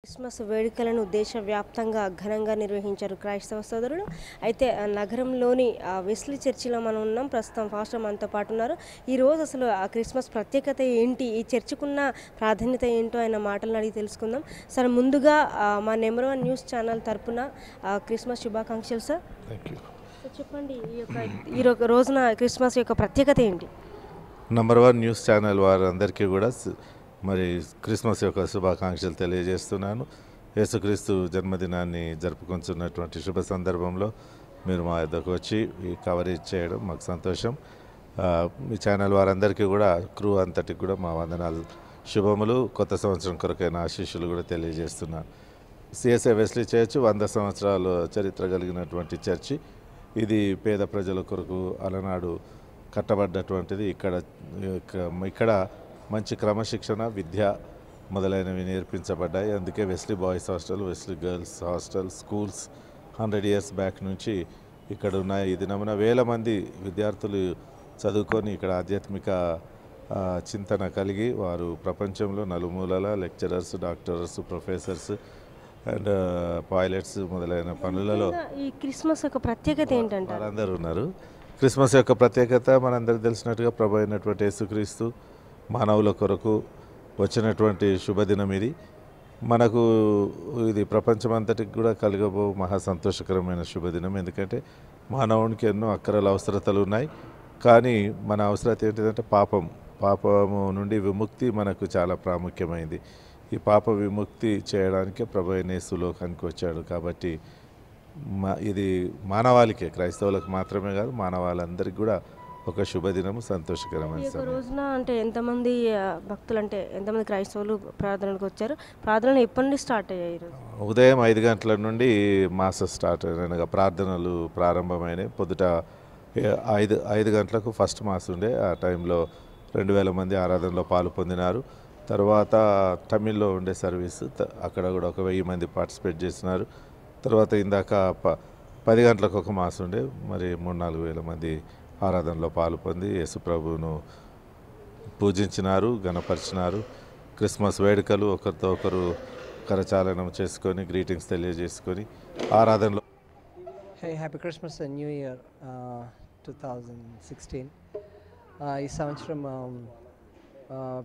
Christmas వేడుకలను దేశవ్యాప్తంగా ఘనంగా నిర్వహించారు క్రైస్తవ సోదరులు. అయితే నగరంలోని వెస్లీ చర్చిలో మనం ఉన్నాం. ప్రస్తుతం పాస్టర్ మనతో పాటు ఉన్నారు. ఈరోజు అసలు ఆ క్రిస్మస్ ప్రత్యేకత ఏంటి, ఈ చర్చికున్న ప్రాధాన్యత ఏంటో ఆయన మాటలను అడిగి తెలుసుకుందాం. సార్, ముందుగా మా నెంబర్ 1 న్యూస్ ఛానల్ తరపున క్రిస్మస్ శుభాకాంక్షలు సార్. చెప్పండి, ఈ రోజున క్రిస్మస్ యొక్క ప్రత్యేకత ఏంటి? నెంబర్ 1 న్యూస్ ఛానల్ వారందరికీ కూడా మరి క్రిస్మస్ యొక్క శుభాకాంక్షలు తెలియజేస్తున్నాను. యేసుక్రీస్తు జన్మదినాన్ని జరుపుకుంటున్నటువంటి శుభ సందర్భంలో మీరు మా వద్దకు వచ్చి ఈ కవరేజ్ చేయడం మాకు సంతోషం. మీ ఛానల్ వారందరికీ కూడా క్రూ అంతటికి కూడా మా వందనాలు, శుభములు. కొత్త సంవత్సరం కొరకైన ఆశీస్సులు కూడా తెలియజేస్తున్నాను. సిఎస్ఐ వెస్లీ చర్చ్ 100 సంవత్సరాల చరిత్ర కలిగినటువంటి చర్చి. ఇది పేద ప్రజల కొరకు అలనాడు కట్టబడ్డటువంటిది. ఇక్కడ మంచి క్రమశిక్షణ, విద్య మొదలైనవి నేర్పించబడ్డాయి. అందుకే Wesley boys hostel, Wesley girls hostel, schools 100 years back నుంచి ఇక్కడ ఉన్నాయి. ఇది నమ్మున వేల మంది విద్యార్థులు చదువుకొని ఇక్కడ ఆధ్యాత్మిక చింతన కలిగి వారు ప్రపంచంలో నలుమూలల lecturers, doctors, professors and pilots మొదలైన పనులలో ఈ క్రిస్మస్ యొక్క ప్రత్యేకత ఏంటంటే వారందరూ ఉన్నారు. క్రిస్మస్ యొక్క ప్రత్యేకత మనందరికీ తెలిసినట్టుగా ప్రభు అయినటువంటి యేసుక్రీస్తు మానవుల కొరకు వచ్చినటువంటి శుభదినం ఇది. మనకు ఇది ప్రపంచమంతటికి కూడా కలగబో మహా సంతోషకరమైన శుభదినం. ఎందుకంటే మానవునికి ఎన్నో అక్కరల అవసరతలు ఉన్నాయి. కానీ మన అవసరత ఏంటిదంటే పాపము నుండి విముక్తి మనకు చాలా ప్రాముఖ్యమైంది. ఈ పాప విముక్తి చేయడానికే ప్రభు అయిన యేసు లోకానికి వచ్చాడు. కాబట్టి ఇది మానవాళికే, క్రైస్తవులకు మాత్రమే కాదు, మానవాళ్ళందరికీ కూడా ఒక శుభదినము, సంతోషకరమైన రోజున. అంటే ఎంతమంది భక్తులు, అంటే ఎంతమంది క్రైస్తవులు ప్రార్థనలకు వచ్చారు? ప్రార్థనలు ఎప్పటి నుండి స్టార్ట్ అయ్యాయి? ఉదయం 5 గంటల నుండి మాస స్టార్ట్ అయినగా ప్రార్థనలు ప్రారంభమైనాయి. పొద్దుట 5 గంటలకు ఫస్ట్ మాస్ ఉండే. ఆ టైంలో 2000 మంది ఆరాధనలో పాలు పొందినారు. తర్వాత తమిళ్లో ఉండే సర్వీస్, అక్కడ కూడా ఒక 1000 మంది పార్టిసిపేట్ చేసినారు. తర్వాత ఇందాక 10 గంటలకు ఒక మాస్ ఉండే, మరి 3-4 వేల మంది ఆరాధనలో పాలు పొంది యేసుప్రభువును పూజించినారు, గణపరిచినారు. క్రిస్మస్ వేడుకలు ఒకరితో ఒకరు కరచాలనం చేసుకొని గ్రీటింగ్స్ తెలియజేసుకొని ఆరాధనలో. Hey, happy Christmas and New Year 2016. ఈ సంవత్సరం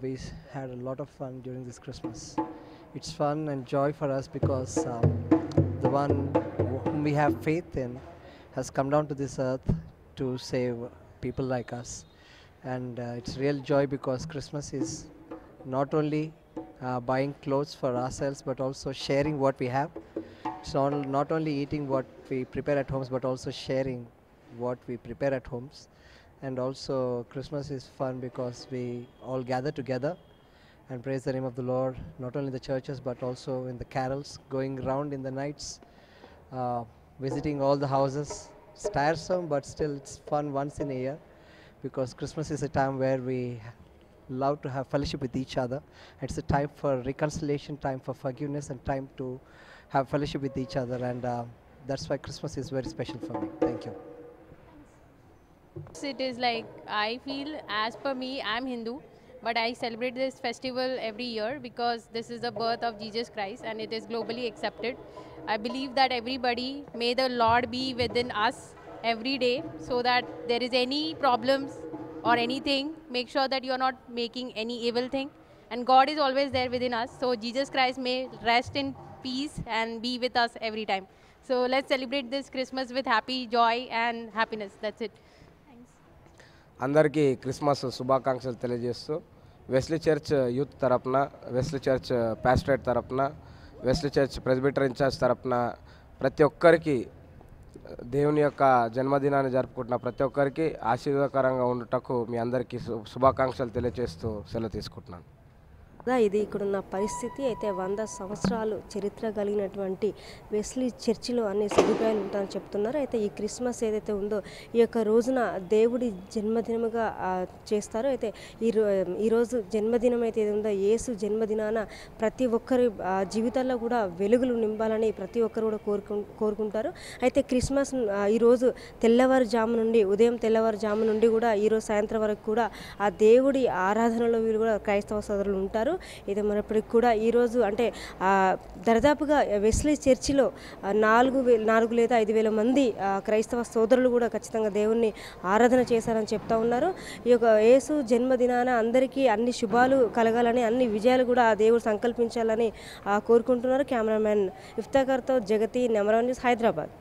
we had a lot of fun during this Christmas. It's fun and joy for us because the one whom we have faith in has come down to this earth to save people like us, and it's real joy because Christmas is not only buying clothes for ourselves but also sharing what we have. It's not only eating what we prepare at homes but also sharing what we prepare at homes. And also Christmas is fun because we all gather together and praise the name of the Lord, not only in the churches but also in the carols, going around in the nights, visiting all the houses. It's tiresome, but still it's fun once in a year because Christmas is a time where we love to have fellowship with each other. It's a time for reconciliation, time for forgiveness, and time to have fellowship with each other, and that's why Christmas is very special for me. Thank you. It is like, I feel, as per me, I'm Hindu, but I celebrate this festival every year because this is the birth of Jesus Christ and it is globally accepted. I believe that everybody, may the Lord be within us every day, so that there is any problems or anything, make sure that you are not making any evil thing, and God is always there within us, so Jesus Christ may rest in peace and be with us every time. So let's celebrate this Christmas with happy joy and happiness. That's it. అందరికీ Christmas శుభాకాంక్షలు తెలియజేస్తూ Wesley church youth తరపున, Wesley church pastorate తరపున, Wesley church presbyter incharge తరపున ప్రతి ఒక్కరికి దేవుని యొక్క జన్మదినాన్ని జరుపుకుంటున్న ప్రతి ఒక్కరికి ఆశీర్వాదకరంగా ఉండుటకు మీ అందరికీ శుభాకాంక్షలు తెలియజేస్తూ సెలవు తీసుకుంటున్నాను. ఇది ఇక్కడున్న పరిస్థితి. అయితే 100 సంవత్సరాలు చరిత్ర కలిగినటువంటి వెస్లీ చర్చిలో అన్ని సదుపాయాలు ఉంటాయని చెప్తున్నారు. అయితే ఈ క్రిస్మస్ ఏదైతే ఉందో ఈ యొక్క రోజున దేవుడి జన్మదినముగా చేస్తారు. అయితే ఈరోజు జన్మదినం అయితే ఉందో, యేసు జన్మదినాన ప్రతి ఒక్కరి జీవితాల్లో కూడా వెలుగులు నింపాలని ప్రతి ఒక్కరు కూడా కోరుకుంటారు. అయితే క్రిస్మస్ ఈరోజు ఉదయం తెల్లవారుజాము నుండి కూడా ఈరోజు సాయంత్రం వరకు కూడా ఆ దేవుడి ఆరాధనలో వీళ్ళు కూడా క్రైస్తవ సోదరులు ఉంటారు. ఇది మనప్పటికి కూడా ఈరోజు అంటే దరిదాపుగా వెస్లీ చర్చిలో 4 లేదా 5,000 మంది క్రైస్తవ సోదరులు కూడా ఖచ్చితంగా దేవుణ్ణి ఆరాధన చేశారని చెప్తా ఉన్నారు. ఈ యొక్క యేసు జన్మదినాన అందరికీ అన్ని శుభాలు కలగాలని, అన్ని విజయాలు కూడా ఆ దేవుడు సంకల్పించాలని కోరుకుంటున్నారు. కెమెరామెన్ ఇఫ్తాఖర్తో జగతి, నెంబర్ 1 న్యూస్, హైదరాబాద్.